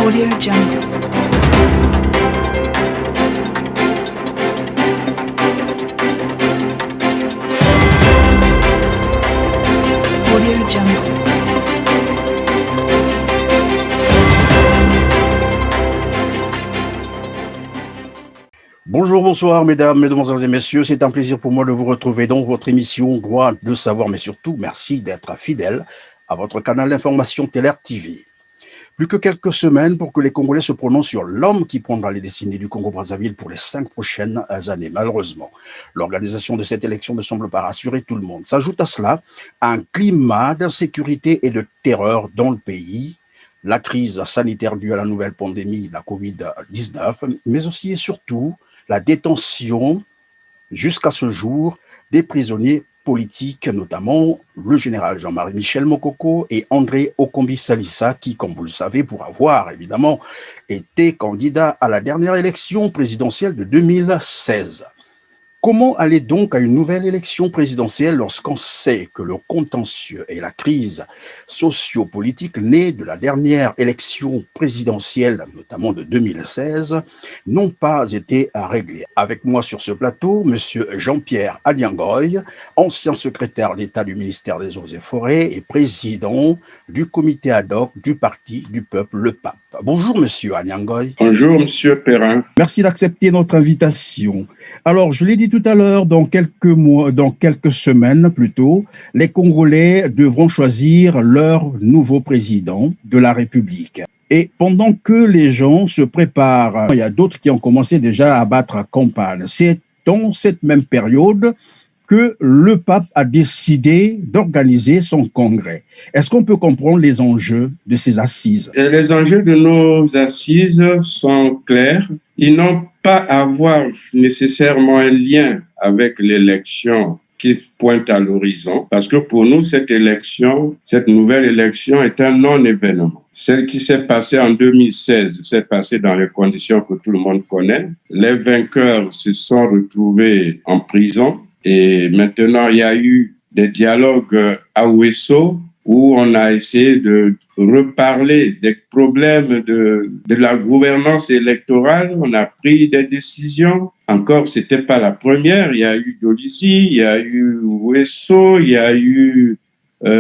Audio Jungle. Audio Jungle. Bonjour, bonsoir, mesdames, mesdemoiselles et messieurs. C'est un plaisir pour moi de vous retrouver dans votre émission Droit de savoir, mais surtout, merci d'être fidèle à votre canal d'information Télair TV. Plus que quelques semaines pour que les Congolais se prononcent sur l'homme qui prendra les destinées du Congo-Brazzaville pour les 5 prochaines années. Malheureusement, l'organisation de cette élection ne semble pas rassurer tout le monde. S'ajoute à cela un climat d'insécurité et de terreur dans le pays, la crise sanitaire due à la nouvelle pandémie, la Covid-19, mais aussi et surtout la détention, jusqu'à ce jour, des prisonniers politiques, notamment le général Jean-Marie Michel Mokoko et André Okombi Salissa, qui, comme vous le savez, pour avoir évidemment été candidat à la dernière élection présidentielle de 2016. Comment aller donc à une nouvelle élection présidentielle lorsqu'on sait que le contentieux et la crise sociopolitique née de la dernière élection présidentielle, notamment de 2016, n'ont pas été réglés? Avec moi sur ce plateau, M. Jean-Pierre Adiangoy, ancien secrétaire d'État du ministère des Eaux et Forêts et président du comité ad hoc du Parti du Peuple, le PAP. Bonjour M. Adiangoy. Bonjour M. Perrin. Merci d'accepter notre invitation. Alors, je l'ai dit tout à l'heure, dans quelques semaines plutôt, les Congolais devront choisir leur nouveau président de la République. Et pendant que les gens se préparent, il y a d'autres qui ont commencé déjà à battre campagne. C'est dans cette même période que le pape a décidé d'organiser son congrès. Est-ce qu'on peut comprendre les enjeux de ces assises? Les enjeux de nos assises sont clairs. Ils n'ont pas à voir nécessairement un lien avec l'élection qui pointe à l'horizon, parce que pour nous, cette nouvelle élection est un non-événement. Celle qui s'est passée en 2016 s'est passée dans les conditions que tout le monde connaît. Les vainqueurs se sont retrouvés en prison. Et maintenant, il y a eu des dialogues à Ouesso où on a essayé de reparler des problèmes de la gouvernance électorale. On a pris des décisions. Encore, c'était pas la première. Il y a eu Dolisie, il y a eu Ouesso, il y a eu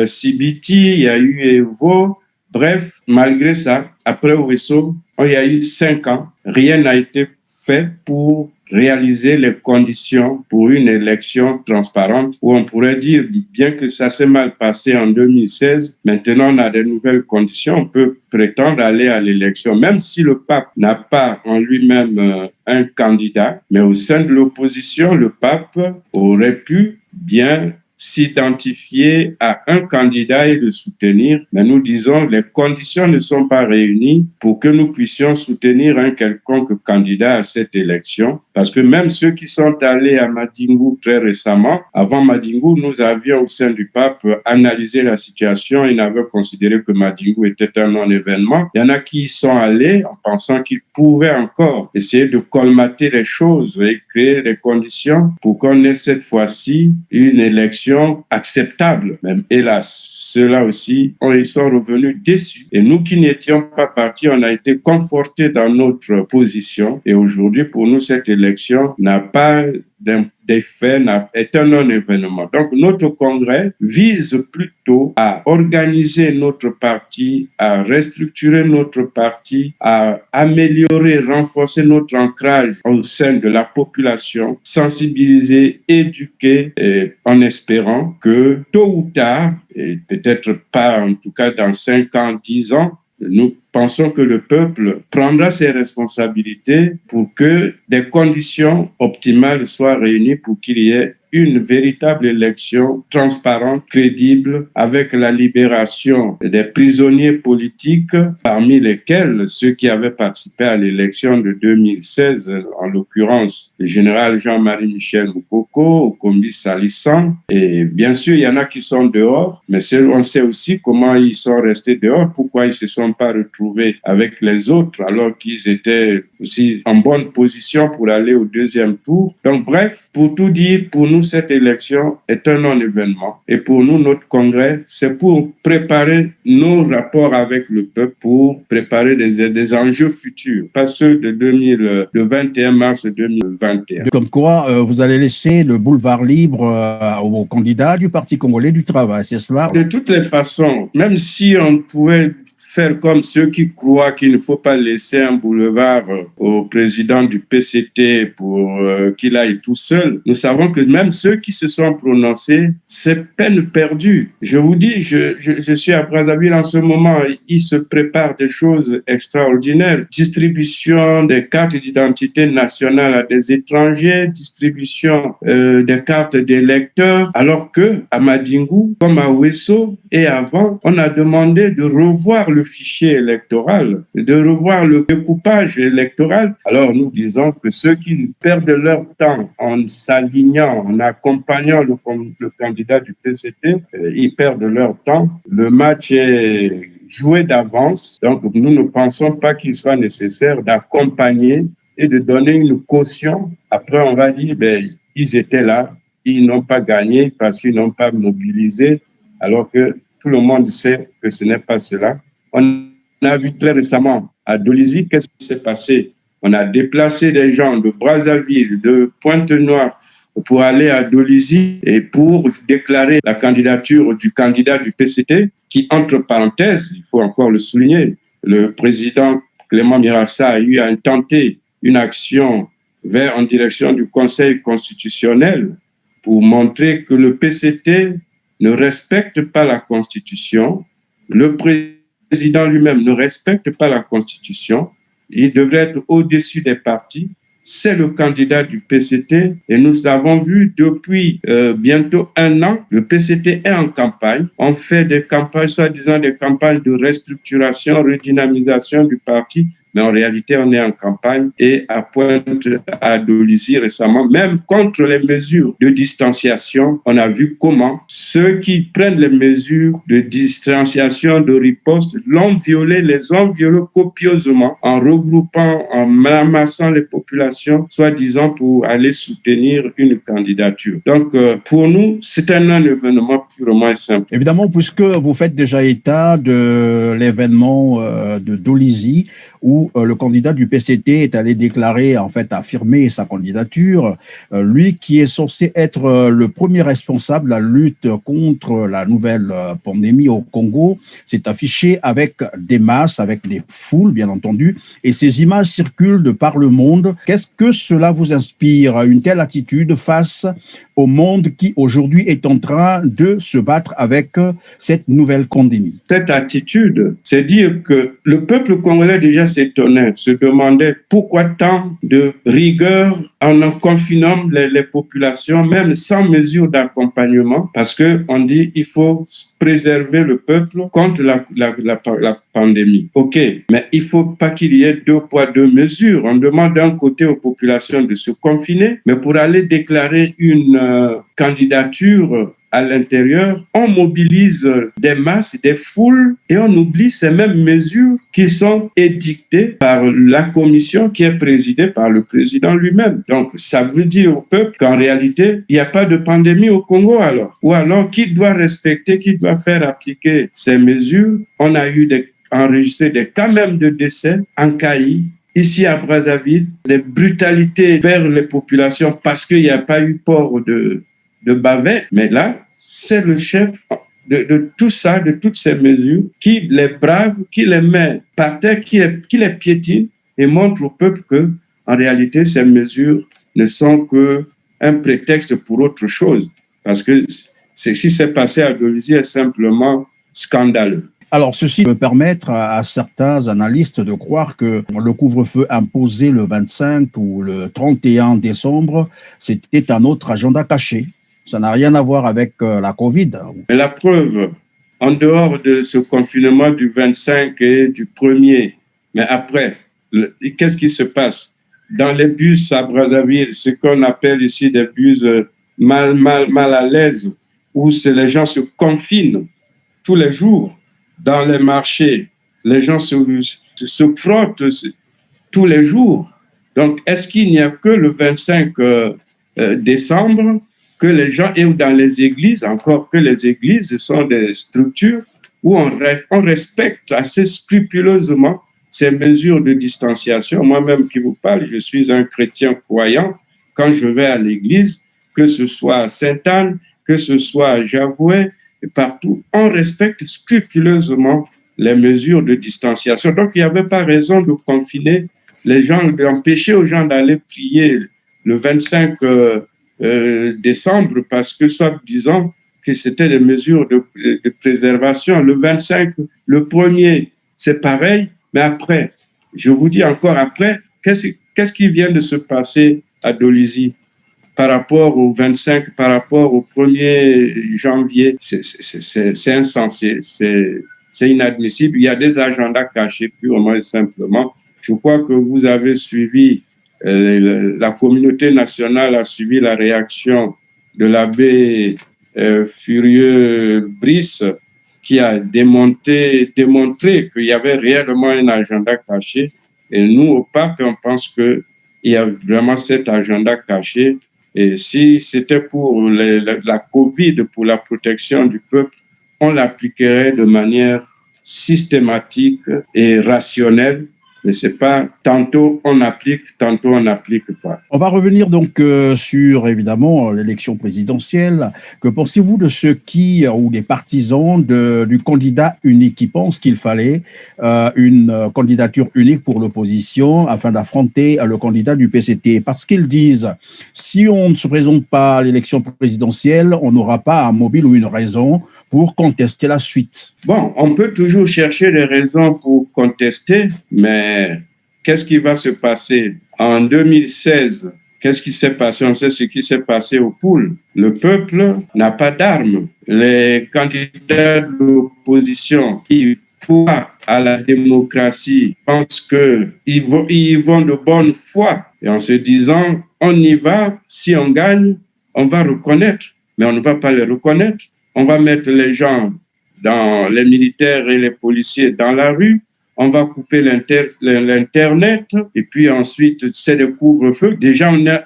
Sibiti, il y a eu Evo. Bref, malgré ça, après Ouesso, il y a eu 5 ans. Rien n'a été fait pour réaliser les conditions pour une élection transparente où on pourrait dire, bien que ça s'est mal passé en 2016, maintenant on a de nouvelles conditions, on peut prétendre aller à l'élection, même si le pape n'a pas en lui-même un candidat, mais au sein de l'opposition, le pape aurait pu bien s'identifier à un candidat et le soutenir, mais nous disons les conditions ne sont pas réunies pour que nous puissions soutenir un quelconque candidat à cette élection, parce que même ceux qui sont allés à Madingu très récemment, avant Madingu, nous avions au sein du pape analysé la situation et n'avaient considéré que Madingu était un non-événement. Il y en a qui y sont allés en pensant qu'ils pouvaient encore essayer de colmater les choses et créer les conditions pour qu'on ait cette fois-ci une élection acceptable. Même hélas, ceux-là aussi, ils sont revenus déçus. Et nous qui n'étions pas partis, on a été confortés dans notre position. Et aujourd'hui, pour nous, cette élection n'a pas d'effet, est un non-événement. Donc, notre congrès vise plutôt à organiser notre parti, à restructurer notre parti, à améliorer, renforcer notre ancrage au sein de la population, sensibiliser, éduquer, en espérant que tôt ou tard, et peut-être pas en tout cas dans 5 ans, 10 ans, nous pensons que le peuple prendra ses responsabilités pour que des conditions optimales soient réunies pour qu'il y ait une véritable élection transparente, crédible, avec la libération des prisonniers politiques, parmi lesquels ceux qui avaient participé à l'élection de 2016, en l'occurrence le général Jean-Marie Michel Mokoko, Okombi Salissa. Et bien sûr, il y en a qui sont dehors, mais on sait aussi comment ils sont restés dehors, pourquoi ils ne se sont pas retrouvés retrouver avec les autres alors qu'ils étaient aussi en bonne position pour aller au deuxième tour. Donc bref, pour tout dire, pour nous, cette élection est un non-événement. Et pour nous, notre congrès, c'est pour préparer nos rapports avec le peuple, pour préparer des enjeux futurs, pas ceux de le 21 mars 2021. Comme quoi, vous allez laisser le boulevard libre aux candidats du Parti congolais du travail, c'est cela? De toutes les façons, même si on pouvait faire comme ceux qui croient qu'il ne faut pas laisser un boulevard au président du PCT pour qu'il aille tout seul, nous savons que même ceux qui se sont prononcés, c'est peine perdue. Je vous dis, je suis à Brazzaville en ce moment, il se prépare des choses extraordinaires. Distribution des cartes d'identité nationale à des étrangers, distribution des cartes d'électeurs, alors que à Madingu, comme à Ouesso et avant, on a demandé de revoir le fichier électoral, de revoir le découpage électoral. Alors nous disons que ceux qui perdent leur temps en s'alignant, en accompagnant le candidat du PCT, ils perdent leur temps. Le match est joué d'avance. Donc nous ne pensons pas qu'il soit nécessaire d'accompagner et de donner une caution. Après on va dire, ils étaient là, ils n'ont pas gagné parce qu'ils n'ont pas mobilisé, alors que tout le monde sait que ce n'est pas cela. On a vu très récemment à Dolisie, qu'est-ce qui s'est passé? On a déplacé des gens de Brazzaville, de Pointe-Noire pour aller à Dolisie et pour déclarer la candidature du candidat du PCT qui, entre parenthèses, il faut encore le souligner, le président Clément Mirassa a eu à tenter une action en direction du Conseil constitutionnel pour montrer que le PCT ne respecte pas la Constitution. Le président lui-même ne respecte pas la Constitution. Il devrait être au-dessus des partis. C'est le candidat du PCT et nous avons vu depuis bientôt 1 an, le PCT est en campagne. On fait des campagnes, soi-disant des campagnes de restructuration, redynamisation du parti. Mais en réalité, on est en campagne et à Pointe à Dolisie récemment, même contre les mesures de distanciation, on a vu comment ceux qui prennent les mesures de distanciation, de riposte, les ont violé copieusement en regroupant, en amassant les populations, soi-disant pour aller soutenir une candidature. Donc, pour nous, c'est un événement purement et simple. Évidemment, puisque vous faites déjà état de l'événement de Dolisie, où le candidat du PCT est allé déclarer, en fait, affirmer sa candidature. Lui qui est censé être le premier responsable de la lutte contre la nouvelle pandémie au Congo, s'est affiché avec des masses, avec des foules, bien entendu, et ces images circulent de par le monde. Qu'est-ce que cela vous inspire, une telle attitude face au monde qui aujourd'hui est en train de se battre avec cette nouvelle pandémie? Cette attitude, c'est dire que le peuple congolais déjà s'étonnait, se demandait pourquoi tant de rigueur en confinant les populations, même sans mesure d'accompagnement, parce qu'on dit il faut préserver le peuple contre la pandémie. OK, mais il ne faut pas qu'il y ait 2 poids, 2 mesures. On demande d'un côté aux populations de se confiner, mais pour aller déclarer une candidature à l'intérieur, on mobilise des masses, des foules, et on oublie ces mêmes mesures qui sont édictées par la commission qui est présidée par le président lui-même. Donc, ça veut dire au peuple qu'en réalité, il n'y a pas de pandémie au Congo alors. Ou alors, qui doit respecter, qui doit faire appliquer ces mesures? On a eu enregistré des cas même de décès en Caï, ici à Brazzaville, des brutalités vers les populations parce qu'il n'y a pas eu port de bavette. Mais là, c'est le chef de tout ça, de toutes ces mesures, qui les brave, qui les met par terre, qui les piétine et montre au peuple que, en réalité, ces mesures ne sont qu'un prétexte pour autre chose. Parce que ce qui s'est passé à Dolisie est simplement scandaleux. Alors, ceci peut permettre à certains analystes de croire que le couvre-feu imposé le 25 ou le 31 décembre, c'était un autre agenda caché. Ça n'a rien à voir avec la Covid. Mais la preuve, en dehors de ce confinement du 25 et du 1er, mais après, qu'est-ce qui se passe? Dans les bus à Brazzaville, ce qu'on appelle ici des bus mal à l'aise, où les gens se confinent tous les jours, dans les marchés, Les gens se frottent tous les jours. Donc, est-ce qu'il n'y a que le 25 décembre que les gens, et dans les églises, encore que les églises sont des structures où on respecte assez scrupuleusement ces mesures de distanciation. Moi-même qui vous parle, je suis un chrétien croyant. Quand je vais à l'église, que ce soit à Sainte-Anne, que ce soit à Javoué, partout, on respecte scrupuleusement les mesures de distanciation. Donc, il n'y avait pas raison de confiner les gens, d'empêcher aux gens d'aller prier le 25 décembre parce que, soit disant que c'était des mesures de préservation. Le 25, le 1er, c'est pareil, mais après, je vous dis encore après, qu'est-ce qui vient de se passer à Dolisie par rapport au 25, par rapport au 1er janvier? C'est insensé, c'est inadmissible. Il y a des agendas cachés purement et simplement. Je crois que vous avez suivi, la communauté nationale a suivi la réaction de l'abbé Furieux Brice, qui a démontré qu'il y avait réellement un agenda caché. Et nous, au pape, on pense qu'il y a vraiment cet agenda caché. Et si c'était pour la COVID, pour la protection du peuple, on l'appliquerait de manière systématique et rationnelle. Mais c'est pas tantôt on applique pas. On va revenir donc sur évidemment l'élection présidentielle. Que pensez-vous de ceux ou des partisans du candidat unique qui pensent qu'il fallait une candidature unique pour l'opposition afin d'affronter le candidat du PCT? Parce qu'ils disent, si on ne se présente pas à l'élection présidentielle, on n'aura pas un mobile ou une raison pour contester la suite. Bon, on peut toujours chercher des raisons pour contester, mais qu'est-ce qui va se passer? En 2016, qu'est-ce qui s'est passé? On sait ce qui s'est passé au Poul. Le peuple n'a pas d'armes. Les candidats de l'opposition qui croient à la démocratie pensent qu'ils vont de bonne foi. Et en se disant, on y va, si on gagne, on va reconnaître. Mais on ne va pas les reconnaître. On va mettre les gens, les militaires et les policiers dans la rue. On va couper l'Internet. Et puis ensuite, c'est le couvre-feu. Déjà, on est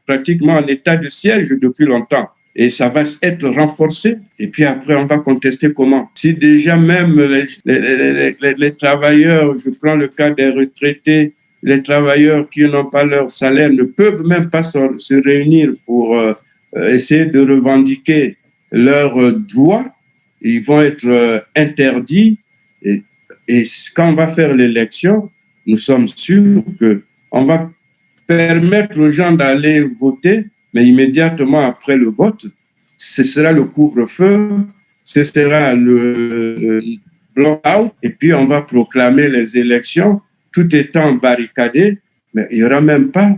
pratiquement en état de siège depuis longtemps. Et ça va être renforcé. Et puis après, on va contester comment? Si déjà même les travailleurs, je prends le cas des retraités, les travailleurs qui n'ont pas leur salaire ne peuvent même pas se réunir pour essayer de revendiquer leurs droits, ils vont être interdits. Et quand on va faire l'élection, nous sommes sûrs qu'on va permettre aux gens d'aller voter, mais immédiatement après le vote, ce sera le couvre-feu, ce sera le block-out, et puis on va proclamer les élections, tout étant barricadé, mais il n'y aura même pas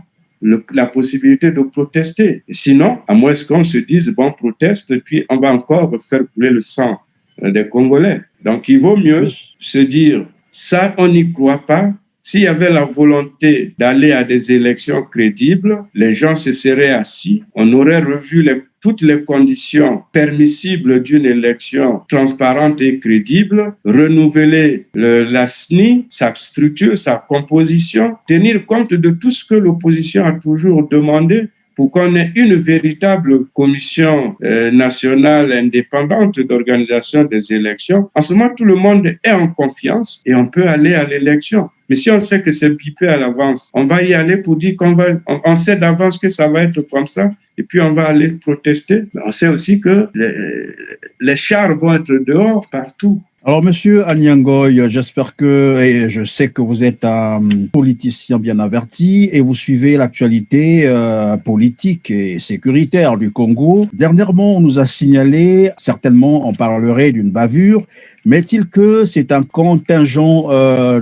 la possibilité de protester. Et sinon, à moins qu'on se dise, bon, on proteste, et puis on va encore faire couler le sang des Congolais. Donc, il vaut mieux se dire, ça, on n'y croit pas. S'il y avait la volonté d'aller à des élections crédibles, les gens se seraient assis, on aurait revu toutes les conditions permissibles d'une élection transparente et crédible, renouveler la SNI, sa structure, sa composition, tenir compte de tout ce que l'opposition a toujours demandé pour qu'on ait une véritable commission nationale indépendante d'organisation des élections. En ce moment, tout le monde est en confiance et on peut aller à l'élection. Mais si on sait que c'est bipé à l'avance, on va y aller pour dire on sait d'avance que ça va être comme ça, et puis on va aller protester. Mais on sait aussi que les chars vont être dehors partout. Alors, Monsieur Anyangoy, j'espère et je sais que vous êtes un politicien bien averti et vous suivez l'actualité politique et sécuritaire du Congo. Dernièrement, on nous a signalé, certainement on parlerait d'une bavure, mais est-il que c'est un contingent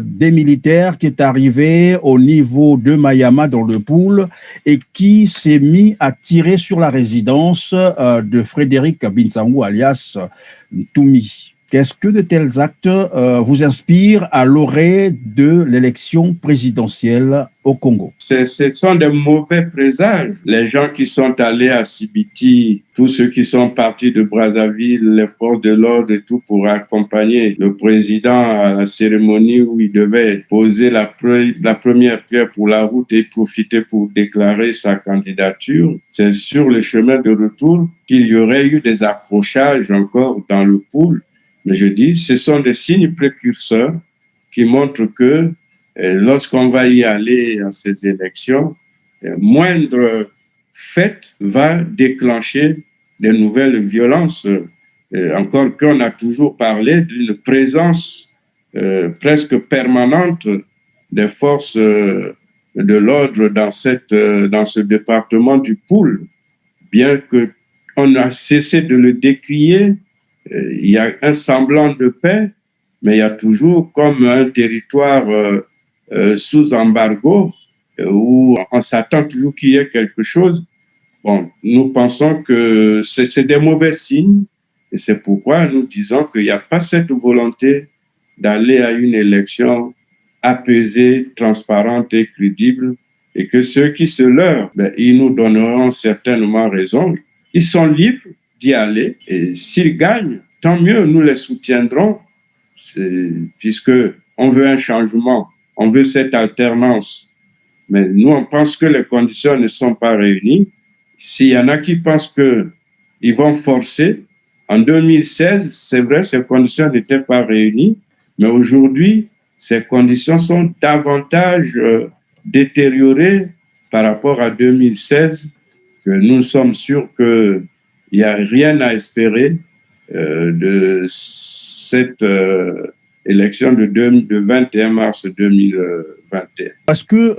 des militaires qui est arrivé au niveau de Mayama dans le Poul et qui s'est mis à tirer sur la résidence de Frédéric Binsangou alias Toumi. Qu'est-ce que de tels actes vous inspirent à l'orée de l'élection présidentielle au Congo? Ce sont des mauvais présages. Les gens qui sont allés à Sibiti, tous ceux qui sont partis de Brazzaville, les forces de l'ordre et tout pour accompagner le président à la cérémonie où il devait poser la première pierre pour la route et profiter pour déclarer sa candidature. C'est sur le chemin de retour qu'il y aurait eu des accrochages encore dans le pool. Mais je dis, ce sont des signes précurseurs qui montrent que lorsqu'on va y aller à ces élections, moindre fait va déclencher de nouvelles violences. Encore qu'on a toujours parlé d'une présence presque permanente des forces de l'ordre dans ce département du Poul. Bien qu'on a cessé de le décrier, il y a un semblant de paix, mais il y a toujours comme un territoire sous embargo où on s'attend toujours qu'il y ait quelque chose. Bon, nous pensons que c'est des mauvais signes et c'est pourquoi nous disons qu'il n'y a pas cette volonté d'aller à une élection apaisée, transparente et crédible et que ceux qui se leurrent, ils nous donneront certainement raison. Ils sont libres d'y aller et s'ils gagnent, tant mieux, nous les soutiendrons puisque on veut un changement, on veut cette alternance. Mais nous, on pense que les conditions ne sont pas réunies. S'il y en a qui pensent qu'ils vont forcer, en 2016, c'est vrai, ces conditions n'étaient pas réunies, mais aujourd'hui, ces conditions sont davantage détériorées par rapport à 2016, que nous sommes sûrs qu'il n'y a rien à espérer de cette élection de 21 mars 2021. Est-ce que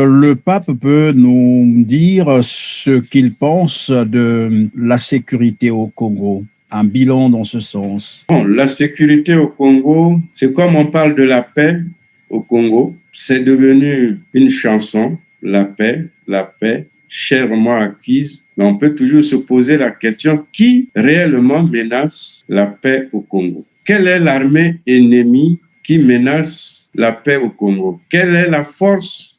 le pape peut nous dire ce qu'il pense de la sécurité au Congo? Un bilan dans ce sens. Bon, la sécurité au Congo, c'est comme on parle de la paix au Congo, c'est devenu une chanson, la paix, chèrement acquise. Mais on peut toujours se poser la question, qui réellement menace la paix au Congo? Quelle est l'armée ennemie qui menace la paix au Congo? Quelle est la force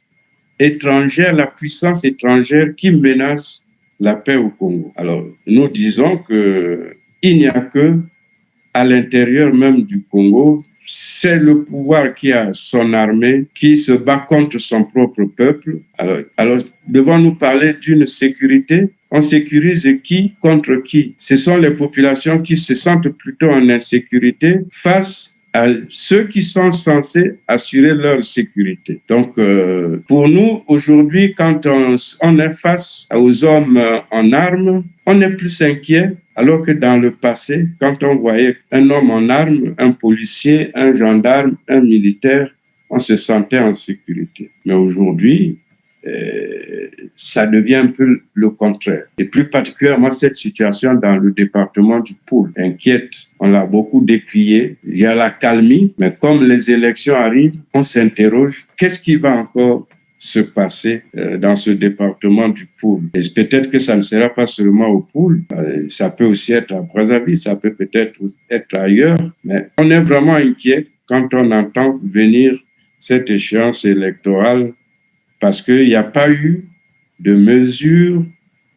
étrangère, la puissance étrangère qui menace la paix au Congo? Alors, nous disons qu'il n'y a que à l'intérieur même du Congo, c'est le pouvoir qui a son armée, qui se bat contre son propre peuple. Alors devons-nous parler d'une sécurité? On sécurise qui contre qui? Ce sont les populations qui se sentent plutôt en insécurité face à ceux qui sont censés assurer leur sécurité. Donc, pour nous, aujourd'hui, quand on est face aux hommes en armes, on est plus inquiet, alors que dans le passé, quand on voyait un homme en armes, un policier, un gendarme, un militaire, on se sentait en sécurité. Mais aujourd'hui, ça devient un peu le contraire. Et plus particulièrement, cette situation dans le département du Poul inquiète. On l'a beaucoup décrié. Il y a la calmie, mais comme les élections arrivent, on s'interroge. Qu'est-ce qui va encore se passer dans ce département du Poul? Et peut-être que ça ne sera pas seulement au Poul. Ça peut aussi être à Brazzaville, ça peut peut-être être ailleurs. Mais on est vraiment inquiet quand on entend venir cette échéance électorale parce qu'il n'y a pas eu de mesures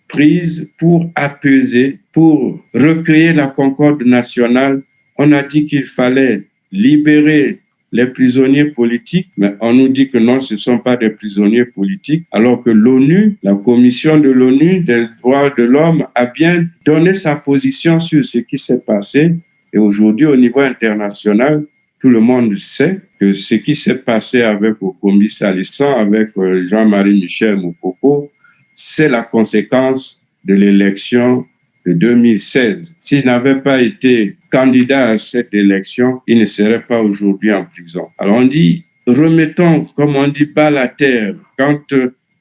prises pour apaiser, pour recréer la concorde nationale. On a dit qu'il fallait libérer les prisonniers politiques, mais on nous dit que non, ce ne sont pas des prisonniers politiques, alors que l'ONU, la Commission de l'ONU des droits de l'homme, a bien donné sa position sur ce qui s'est passé. Et aujourd'hui, au niveau international, tout le monde sait que ce qui s'est passé avec Okombi Salissan, avec Jean-Marie Michel Moukoko, c'est la conséquence de l'élection de 2016. S'il n'avait pas été candidat à cette élection, il ne serait pas aujourd'hui en prison. Alors on dit, remettons, comme on dit, bas la terre. Quand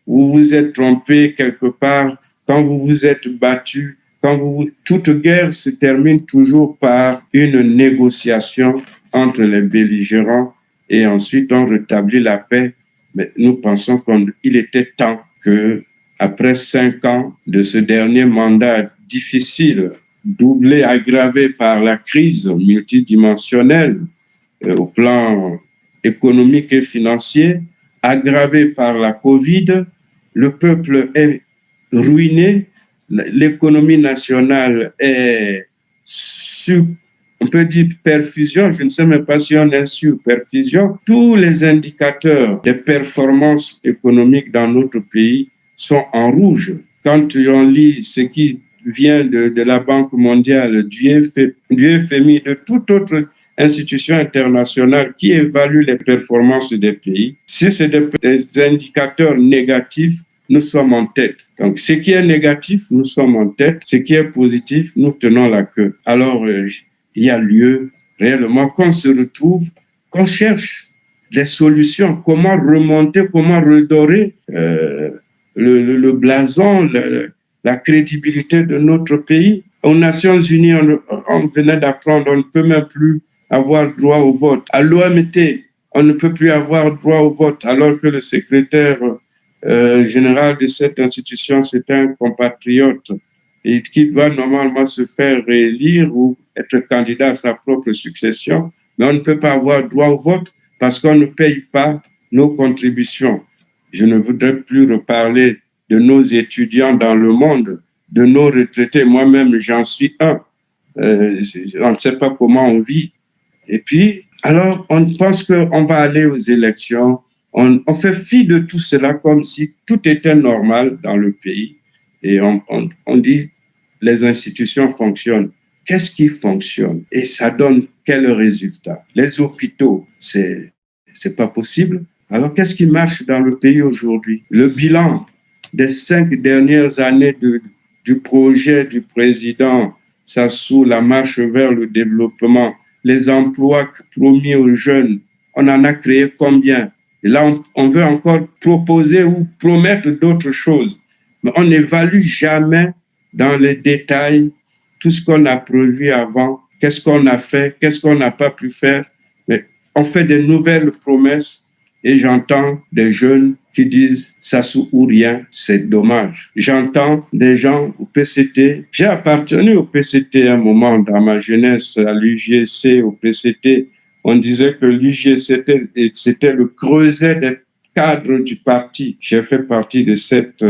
vous vous êtes trompé quelque part, quand vous vous êtes battu, toute guerre se termine toujours par une négociation entre les belligérants et ensuite on rétablit la paix. Mais nous pensons qu'il était temps que, après 5 ans de ce dernier mandat difficile doublé, aggravé par la crise multidimensionnelle au plan économique et financier, aggravé par la Covid. Le peuple est ruiné, l'économie nationale est sur, on peut dire perfusion, je ne sais même pas si on est sur perfusion. Tous les indicateurs de performance économique dans notre pays sont en rouge. Quand on lit ce qui vient de la Banque mondiale, du FMI, de toute autre institution internationale qui évalue les performances des pays, si c'est des indicateurs négatifs, nous sommes en tête. Donc, ce qui est négatif, nous sommes en tête. Ce qui est positif, nous tenons la queue. Alors, il y a lieu réellement qu'on se retrouve, qu'on cherche des solutions, comment remonter, comment redorer le blason, la crédibilité de notre pays. Aux Nations Unies, on venait d'apprendre, on ne peut même plus avoir droit au vote. À l'OMT, on ne peut plus avoir droit au vote, alors que le secrétaire général de cette institution, c'est un compatriote et qui doit normalement se faire réélire ou être candidat à sa propre succession, mais on ne peut pas avoir droit au vote parce qu'on ne paye pas nos contributions. Je ne voudrais plus reparler de nos étudiants dans le monde, de nos retraités. Moi-même, j'en suis un. On ne sait pas comment on vit. Et puis, alors, on pense qu'on va aller aux élections. On fait fi de tout cela comme si tout était normal dans le pays. Et on dit, les institutions fonctionnent. Qu'est-ce qui fonctionne? Et ça donne quel résultat? Les hôpitaux, c'est pas possible. Alors, qu'est-ce qui marche dans le pays aujourd'hui? Le bilan des 5 dernières années du projet du président Sassou, la marche vers le développement, les emplois promis aux jeunes, on en a créé combien? Et là, on veut encore proposer ou promettre d'autres choses. Mais on n'évalue jamais dans les détails tout ce qu'on a prévu avant, qu'est-ce qu'on a fait, qu'est-ce qu'on n'a pas pu faire. Mais on fait des nouvelles promesses et j'entends des jeunes qui disent Sassou ou rien, c'est dommage. J'entends des gens au PCT. J'ai appartenu au PCT à un moment dans ma jeunesse, à l'UGC, au PCT. On disait que l'UGC, c'était le creuset des cadres du parti. J'ai fait partie de cette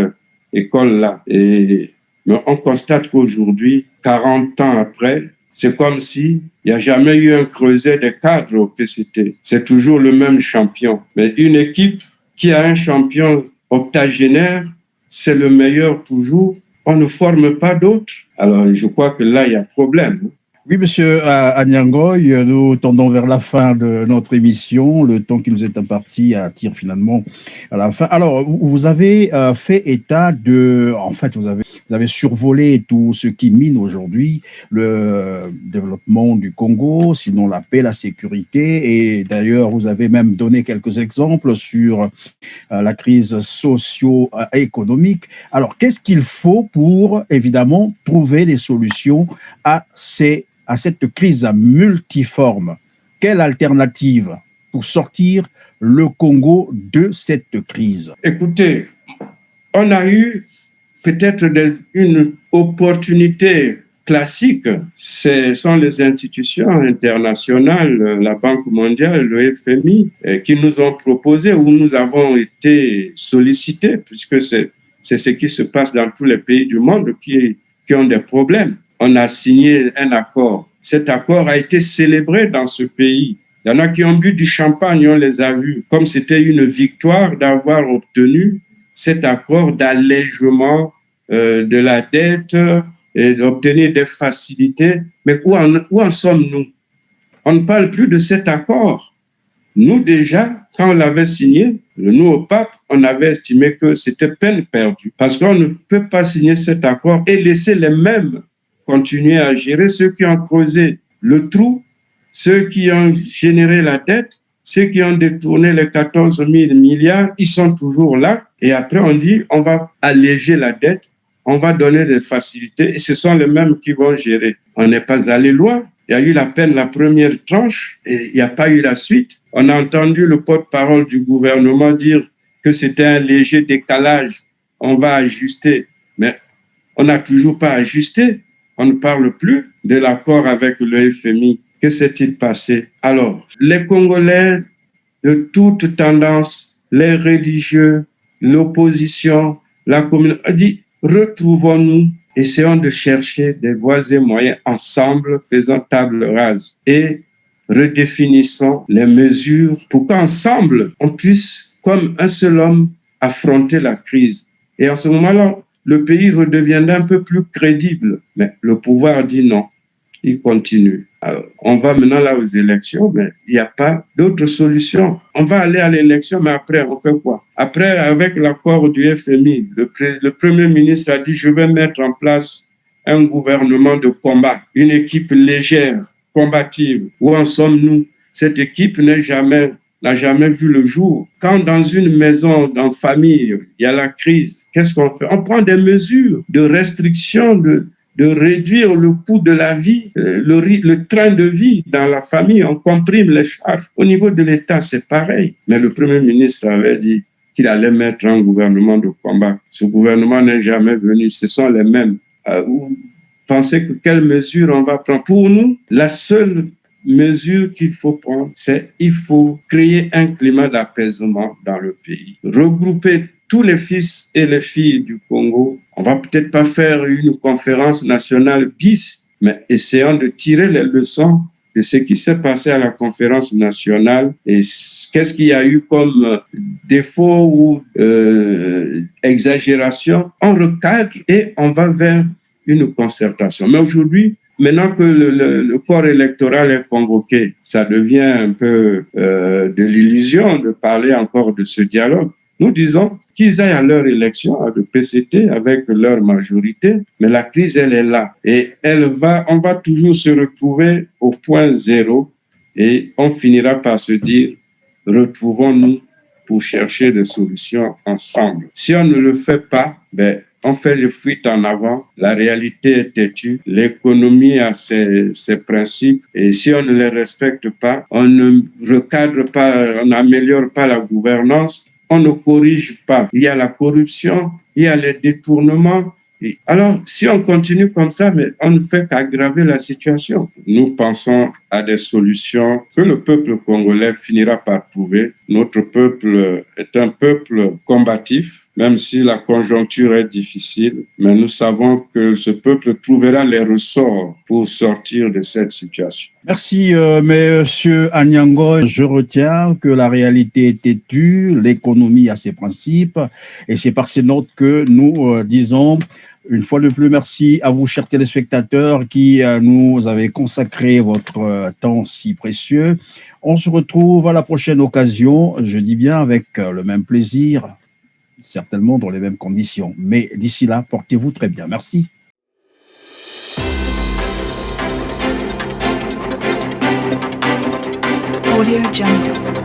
école-là. Mais on constate qu'aujourd'hui, 40 ans après, c'est comme s'il n'y a jamais eu un creuset des cadres au PCT. C'est toujours le même champion. Mais une équipe qui a un champion octogénaire, c'est le meilleur toujours. On ne forme pas d'autres. Alors, je crois que là, il y a problème. Oui, monsieur Anyangoy, nous tendons vers la fin de notre émission. Le temps qui nous est imparti tire finalement à la fin. Alors, vous avez fait état de... En fait, vous avez survolé tout ce qui mine aujourd'hui le développement du Congo, sinon la paix, la sécurité. Et d'ailleurs, vous avez même donné quelques exemples sur la crise socio-économique. Alors, qu'est-ce qu'il faut pour, évidemment, trouver des solutions à cette crise multiforme? Quelle alternative pour sortir le Congo de cette crise? Écoutez, on a eu peut-être une opportunité classique. Ce sont les institutions internationales, la Banque mondiale, le FMI, qui nous ont proposé ou nous avons été sollicités, puisque c'est ce qui se passe dans tous les pays du monde qui ont des problèmes. On a signé un accord. Cet accord a été célébré dans ce pays. Il y en a qui ont bu du champagne, on les a vus, comme c'était une victoire d'avoir obtenu cet accord d'allègement de la dette et d'obtenir des facilités. Mais où en sommes-nous? On ne parle plus de cet accord. Nous déjà, quand on l'avait signé, nous au pape, on avait estimé que c'était peine perdue parce qu'on ne peut pas signer cet accord et laisser les mêmes continuer à gérer, ceux qui ont creusé le trou, ceux qui ont généré la dette, ceux qui ont détourné les 14 000 milliards, ils sont toujours là. Et après, on dit, on va alléger la dette, on va donner des facilités, et ce sont les mêmes qui vont gérer. On n'est pas allé loin. Il y a eu à peine la première tranche et il n'y a pas eu la suite. On a entendu le porte-parole du gouvernement dire que c'était un léger décalage, on va ajuster. Mais on n'a toujours pas ajusté. On ne parle plus de l'accord avec le FMI. Que s'est-il passé? Alors, les Congolais de toute tendance, les religieux, l'opposition, la communauté, a dit, retrouvons-nous, essayons de chercher des voies et moyens ensemble, faisons table rase et redéfinissons les mesures pour qu'ensemble, on puisse, comme un seul homme, affronter la crise. Et en ce moment-là, le pays redeviendra un peu plus crédible. Mais le pouvoir dit non, il continue. Alors, on va maintenant là aux élections, mais il n'y a pas d'autre solution. On va aller à l'élection, mais après, on fait quoi? Après, avec l'accord du FMI, le Premier ministre a dit, je vais mettre en place un gouvernement de combat, une équipe légère, combative. Où en sommes-nous? Cette équipe n'a jamais vu le jour. Quand dans une maison, dans famille, il y a la crise, qu'est-ce qu'on fait? On prend des mesures de restriction, de réduire le coût de la vie, le train de vie dans la famille, on comprime les charges. Au niveau de l'État, c'est pareil. Mais le Premier ministre avait dit qu'il allait mettre un gouvernement de combat. Ce gouvernement n'est jamais venu, ce sont les mêmes. Vous pensez que quelles mesures on va prendre? Pour nous, la seule mesure qu'il faut prendre, c'est il faut créer un climat d'apaisement dans le pays. Regrouper tous les fils et les filles du Congo. On va peut-être pas faire une conférence nationale bis, mais essayons de tirer les leçons de ce qui s'est passé à la conférence nationale et qu'est-ce qu'il y a eu comme défaut ou exagération. On recadre et on va vers une concertation. Mais aujourd'hui, maintenant que le corps électoral est convoqué, ça devient un peu de l'illusion de parler encore de ce dialogue. Nous disons qu'ils aillent à leur élection, de PCT, avec leur majorité, mais la crise, elle est là. Et on va toujours se retrouver au point zéro et on finira par se dire, retrouvons-nous pour chercher des solutions ensemble. Si on ne le fait pas, on fait les fuites en avant, la réalité est têtue, l'économie a ses principes et si on ne les respecte pas, on ne recadre pas, on n'améliore pas la gouvernance, on ne corrige pas. Il y a la corruption, il y a les détournements. Et alors, si on continue comme ça, mais on ne fait qu'aggraver la situation. Nous pensons à des solutions que le peuple congolais finira par trouver. Notre peuple est un peuple combatif, même si la conjoncture est difficile, mais nous savons que ce peuple trouvera les ressorts pour sortir de cette situation. Merci, Monsieur Anyango. Je retiens que la réalité est têtue, l'économie a ses principes, et c'est par ces notes que nous disons une fois de plus merci à vous, chers téléspectateurs, qui nous avez consacré votre temps si précieux. On se retrouve à la prochaine occasion, je dis bien avec le même plaisir, certainement dans les mêmes conditions. Mais d'ici là, portez-vous très bien. Merci. Audio Jungle.